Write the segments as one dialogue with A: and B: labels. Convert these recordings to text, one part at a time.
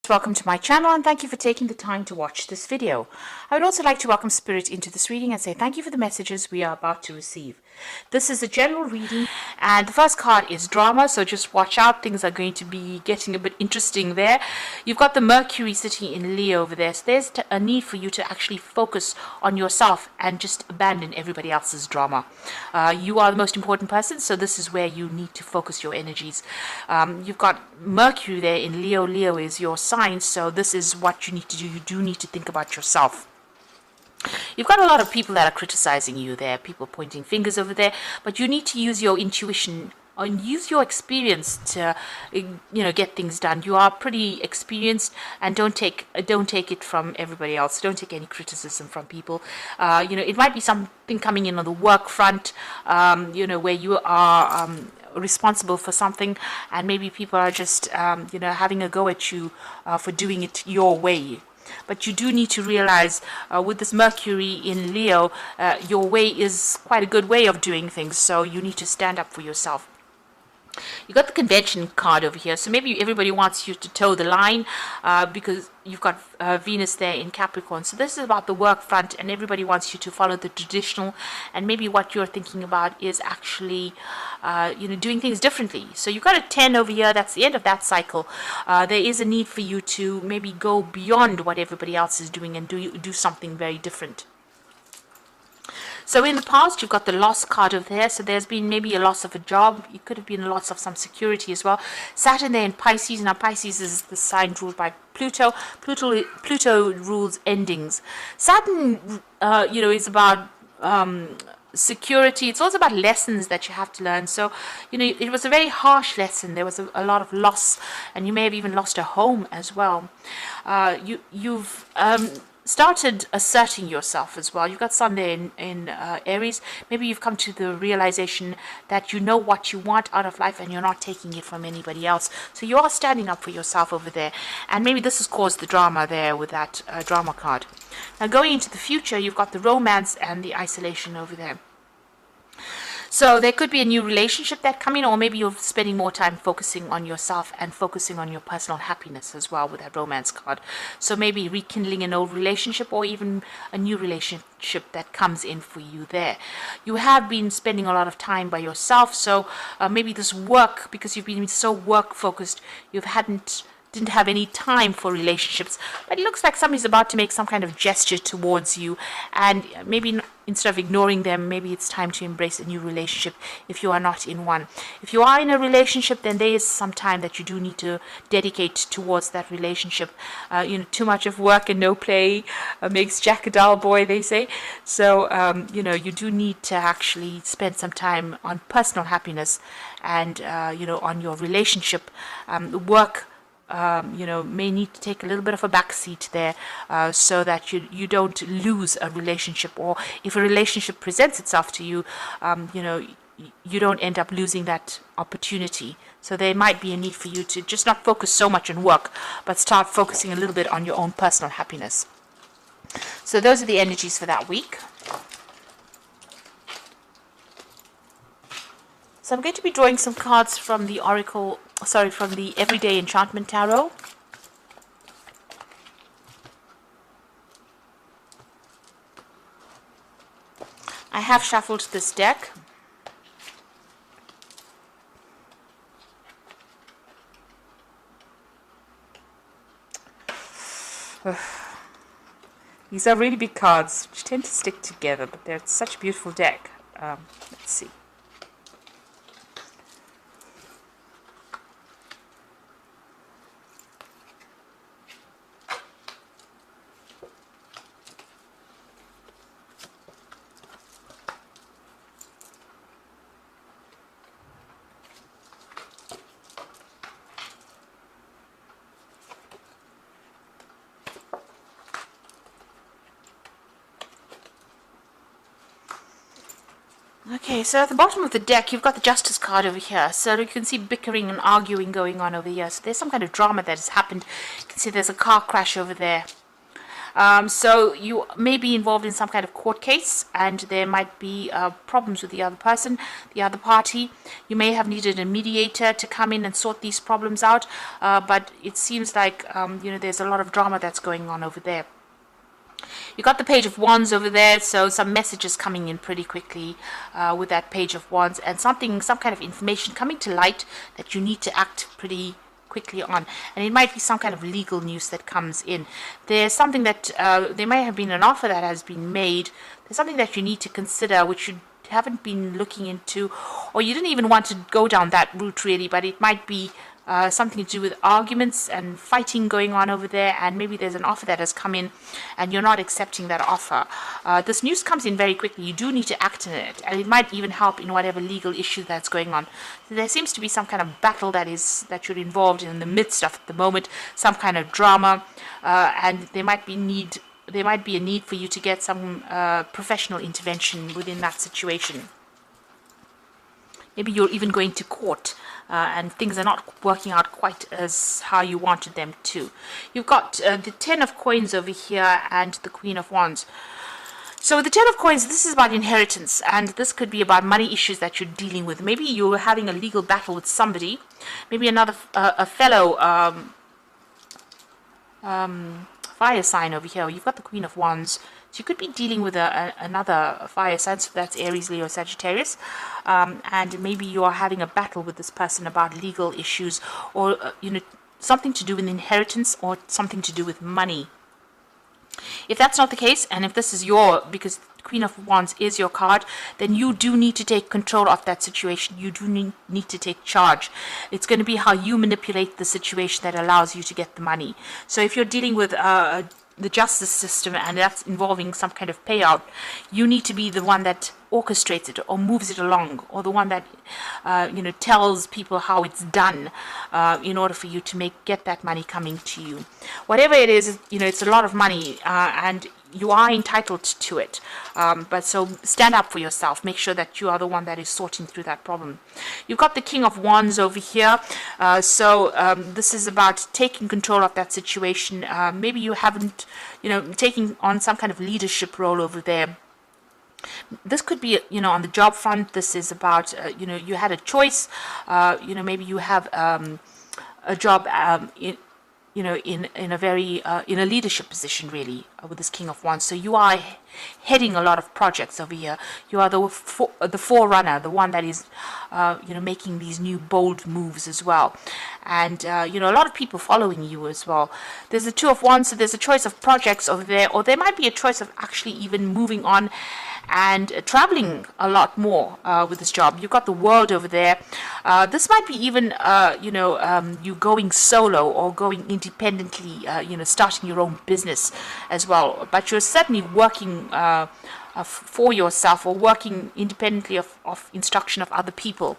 A: Welcome to my channel and thank you for taking the time to watch this video. I would also like to welcome Spirit into this reading and say thank you for the messages we are about to receive. This is a general reading and the first card is drama, so just watch out. Things are going to be getting a bit interesting there. You've got the Mercury sitting in Leo over there, so there's a need for you to actually focus on yourself and just abandon everybody else's drama. You are the most important person, so this is where you need to focus your energies. You've got Mercury there in Leo. Leo is your sign, so this is what you need to do. You do need to think about yourself. You've got a lot of people that are criticizing you there, people pointing fingers over there, but you need to use your intuition and use your experience to get things done. You are pretty experienced, and don't take it from everybody else. Don't take any criticism from people. It might be something coming in on the work front, where you are responsible for something, and maybe people are just having a go at you for doing it your way. But you do need to realize with this Mercury in Leo, your way is quite a good way of doing things, so you need to stand up for yourself. You got the convention card over here, so maybe everybody wants you to toe the line because you've got Venus there in Capricorn. So this is about the work front, and everybody wants you to follow the traditional, and maybe what you're thinking about is actually doing things differently. So you've got a 10 over here. That's the end of that cycle. There is a need for you to maybe go beyond what everybody else is doing and do something very different. So in the past, you've got the loss card over there. So there's been maybe a loss of a job. It could have been a loss of some security as well. Saturn there in Pisces. Now Pisces is the sign ruled by Pluto. Pluto rules endings. Saturn, is about security. It's also about lessons that you have to learn. So, it was a very harsh lesson. There was a lot of loss, and you may have even lost a home as well. You've started asserting yourself as well. You've got Sun there in Aries. Maybe you've come to the realization that you know what you want out of life and you're not taking it from anybody else. So you are standing up for yourself over there. And maybe this has caused the drama there with that drama card. Now going into the future, you've got the romance and the isolation over there. So there could be a new relationship that come in, or maybe you're spending more time focusing on yourself and focusing on your personal happiness as well with that romance card. So maybe rekindling an old relationship, or even a new relationship that comes in for you there. You have been spending a lot of time by yourself, so maybe this work, because you've been so work focused, didn't have any time for relationships, but it looks like somebody's about to make some kind of gesture towards you, and maybe instead of ignoring them, maybe it's time to embrace a new relationship if you are not in one. If you are in a relationship, then there is some time that you do need to dedicate towards that relationship. Too much of work and no play makes Jack a dull boy, they say. So, you do need to actually spend some time on personal happiness and, on your relationship. Work may need to take a little bit of a backseat there, so that you don't lose a relationship, or if a relationship presents itself to you, you don't end up losing that opportunity. So there might be a need for you to just not focus so much on work, but start focusing a little bit on your own personal happiness. So those are the energies for that week. So I'm going to be drawing some cards from the from the Everyday Enchantment Tarot. I have shuffled this deck. These are really big cards, which tend to stick together, but they're such a beautiful deck. Let's see. Okay, so at the bottom of the deck, you've got the Justice card over here. So you can see bickering and arguing going on over here. So there's some kind of drama that has happened. You can see there's a car crash over there. So you may be involved in some kind of court case, and there might be problems with the other person, the other party. You may have needed a mediator to come in and sort these problems out, but it seems like there's a lot of drama that's going on over there. You got the Page of Wands over there, so some messages coming in pretty quickly with that Page of Wands, and some kind of information coming to light that you need to act pretty quickly on. And it might be some kind of legal news that comes in. There's something that there may have been an offer that has been made. There's something that you need to consider which you haven't been looking into, or you didn't even want to go down that route really, but it might be something to do with arguments and fighting going on over there, and maybe there's an offer that has come in and you're not accepting that offer. This news comes in very quickly. You do need to act on it, and it might even help in whatever legal issue that's going on. So there seems to be some kind of battle that you're involved in the midst of at the moment, some kind of drama, and there might be a need for you to get some professional intervention within that situation. Maybe you're even going to court and things are not working out quite as how you wanted them to. You've got the Ten of Coins over here and the Queen of Wands. So the Ten of Coins, this is about inheritance, and this could be about money issues that you're dealing with. Maybe you're having a legal battle with somebody, maybe another a fellow fire sign over here. You've got the Queen of Wands. So you could be dealing with another fire sign, so that's Aries, Leo, Sagittarius, and maybe you are having a battle with this person about legal issues, or something to do with inheritance, or something to do with money. If that's not the case, and if this is because Queen of Wands is your card, then you do need to take control of that situation. You do need to take charge. It's going to be how you manipulate the situation that allows you to get the money. So if you're dealing with the justice system and that's involving some kind of payout, you need to be the one that orchestrates it or moves it along, or the one that tells people how it's done in order for you to get that money coming to you. Whatever it is, it's a lot of money, and you are entitled to it, but so stand up for yourself. Make sure that you are the one that is sorting through that problem. You've got the King of Wands over here, so this is about taking control of that situation. Maybe you haven't taking on some kind of leadership role over there. This could be on the job front. This is about you had a choice. Maybe you have a job in a very in a leadership position really with this King of Wands. So you are heading a lot of projects over here. You are the forerunner, the one that is making these new bold moves as well, and a lot of people following you as well. There's the Two of Wands, so there's a choice of projects over there, or there might be a choice of actually even moving on and traveling a lot more with this job. You've got the World over there. This might be even you going solo or going independently, starting your own business as well, but you're certainly working for yourself or working independently of instruction of other people.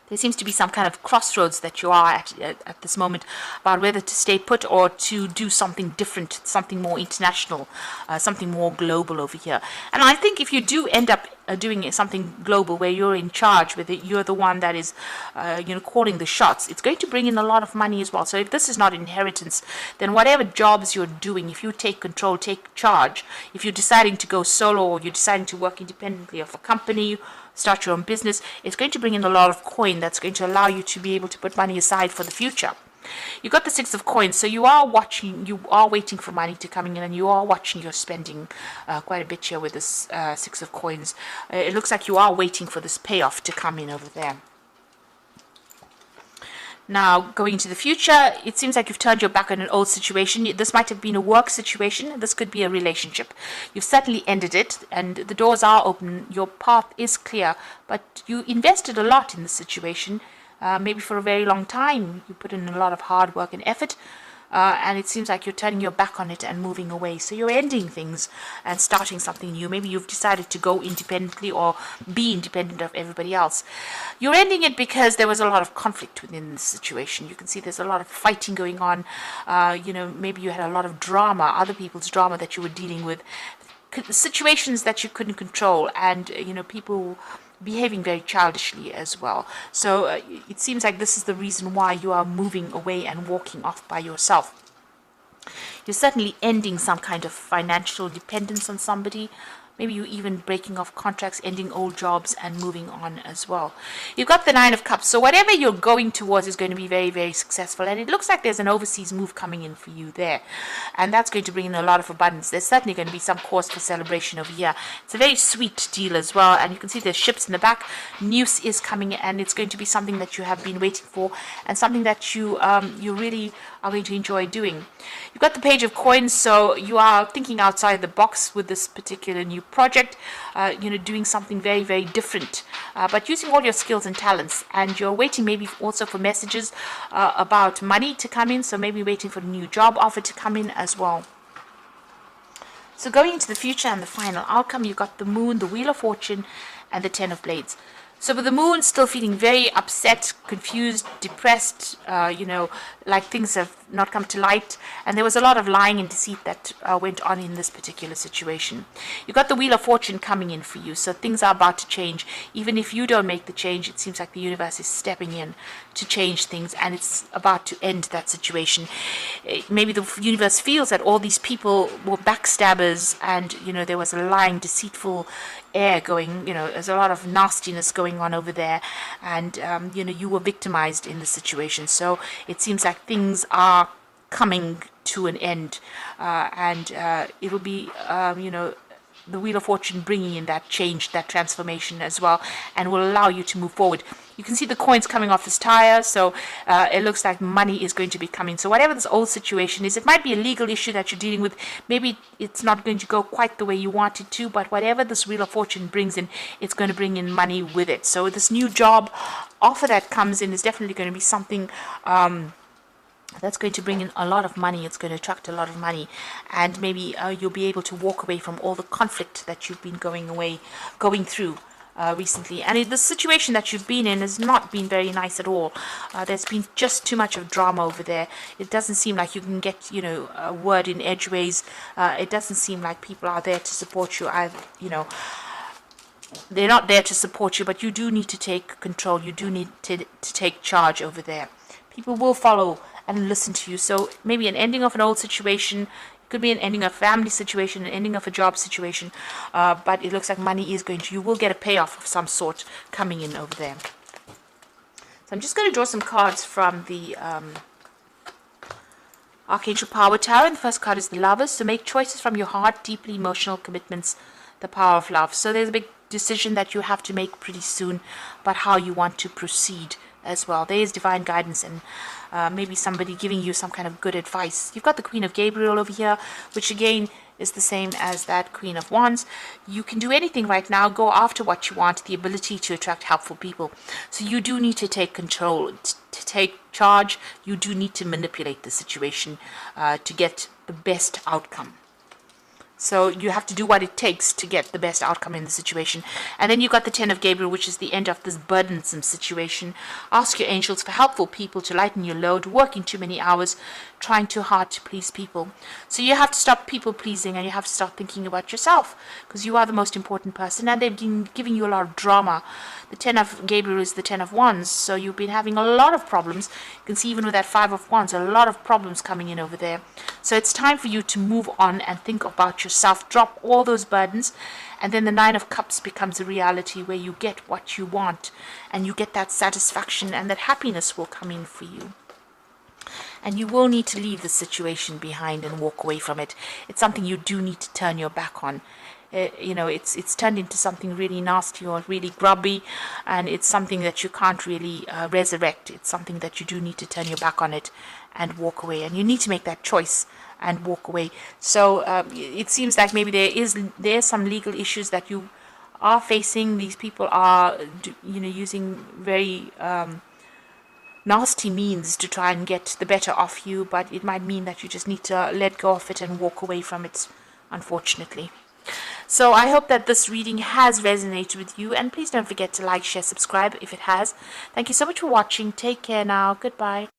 A: There seems to be some kind of crossroads that you are at this moment about whether to stay put or to do something different, something more international, something more global over here. And I think if you do end up doing something global where you're in charge with it, you're the one that is calling the shots, it's going to bring in a lot of money as well. So if this is not inheritance, then whatever jobs you're doing, if you take control, take charge, if you're deciding to go solo or you're deciding to work independently of a company, start your own business, it's going to bring in a lot of coin that's going to allow you to be able to put money aside for the future. You got the Six of Coins, so you are waiting for money to come in, and you are watching your spending quite a bit here with this Six of Coins. It looks like you are waiting for this payoff to come in over there. Now, going into the future, it seems like you've turned your back on an old situation. This might have been a work situation. This could be a relationship. You've certainly ended it, and the doors are open. Your path is clear, but you invested a lot in this situation, maybe for a very long time. You put in a lot of hard work and effort, and it seems like you're turning your back on it and moving away. So you're ending things and starting something new. Maybe you've decided to go independently or be independent of everybody else. You're ending it because there was a lot of conflict within the situation. You can see there's a lot of fighting going on. Maybe you had a lot of drama, other people's drama that you were dealing with, situations that you couldn't control, and people behaving very childishly as well. So it seems like this is the reason why you are moving away and walking off by yourself. You're certainly ending some kind of financial dependence on somebody. Maybe you even breaking off contracts, ending old jobs, and moving on as well. You've got the Nine of Cups. So whatever you're going towards is going to be very, very successful. And it looks like there's an overseas move coming in for you there. And that's going to bring in a lot of abundance. There's certainly going to be some cause for celebration over here. It's a very sweet deal as well. And you can see there's ships in the back. News is coming, and it's going to be something that you have been waiting for, and something that you really are going to enjoy doing. You've got the Page of Coins, so you are thinking outside the box with this particular new project, doing something very, very different, but using all your skills and talents. And you're waiting maybe also for messages about money to come in, so maybe waiting for a new job offer to come in as well. So going into the future and the final outcome, you've got the Moon, the Wheel of Fortune, and the Ten of Blades. So with the Moon still feeling very upset, confused, depressed, like things have not come to light. And there was a lot of lying and deceit that went on in this particular situation. You got the Wheel of Fortune coming in for you. So things are about to change. Even if you don't make the change, it seems like the universe is stepping in to change things. And it's about to end that situation. Maybe the universe feels that all these people were backstabbers, and, there was a lying, deceitful air going, there's a lot of nastiness going on over there, and you were victimized in the situation. So it seems like things are coming to an end, and it will be the Wheel of Fortune bringing in that change, that transformation as well, and will allow you to move forward. You can see the coins coming off this tire, so it looks like money is going to be coming. So whatever this old situation is, it might be a legal issue that you're dealing with. Maybe it's not going to go quite the way you want it to, but whatever this Wheel of Fortune brings in, it's going to bring in money with it. So this new job offer that comes in is definitely going to be something that's going to bring in a lot of money. It's going to attract a lot of money, and maybe you'll be able to walk away from all the conflict that you've been going through recently. And the situation that you've been in has not been very nice at all. There's been just too much of drama over there. It doesn't seem like you can get a word in edgeways. It doesn't seem like people are there to support you either. They're not there to support you, but you do need to take control. You do need to take charge over there. People will follow and listen to you. So maybe an ending of an old situation, it could be an ending of a family situation, an ending of a job situation, but it looks like money is you will get a payoff of some sort coming in over there. So I'm just going to draw some cards from the Archangel Power Tower, and the first card is the Lovers. So make choices from your heart, deeply emotional commitments, the power of love. So there's a big decision that you have to make pretty soon about how you want to proceed as well. There is divine guidance, and maybe somebody giving you some kind of good advice. You've got the Queen of Gabriel over here, which again is the same as that Queen of Wands. You can do anything right now. Go after what you want, the ability to attract helpful people. So you do need to take control, to take charge. You do need to manipulate the situation to get the best outcome. So you have to do what it takes to get the best outcome in the situation. And then you've got the Ten of Gabriel, which is the end of this burdensome situation. Ask your angels for helpful people to lighten your load, working too many hours, trying too hard to please people. So you have to stop people pleasing, and you have to start thinking about yourself, because you are the most important person, and they've been giving you a lot of drama. The Ten of Gabriel is the Ten of Wands, so you've been having a lot of problems. You can see even with that Five of Wands, a lot of problems coming in over there. So it's time for you to move on and think about yourself. Drop all those burdens, and then the Nine of Cups becomes a reality where you get what you want, and you get that satisfaction, and that happiness will come in for you. And you will need to leave the situation behind and walk away from it. It's something you do need to turn your back on. It's turned into something really nasty or really grubby, and it's something that you can't really resurrect. It's something that you do need to turn your back on it and walk away, and you need to make that choice and walk away. So it seems like maybe there's some legal issues that you are facing. These people are using very nasty means to try and get the better of you, but it might mean that you just need to let go of it and walk away from it, unfortunately. So I hope that this reading has resonated with you, and please don't forget to like, share, subscribe if it has. Thank you so much for watching. Take care now. Goodbye.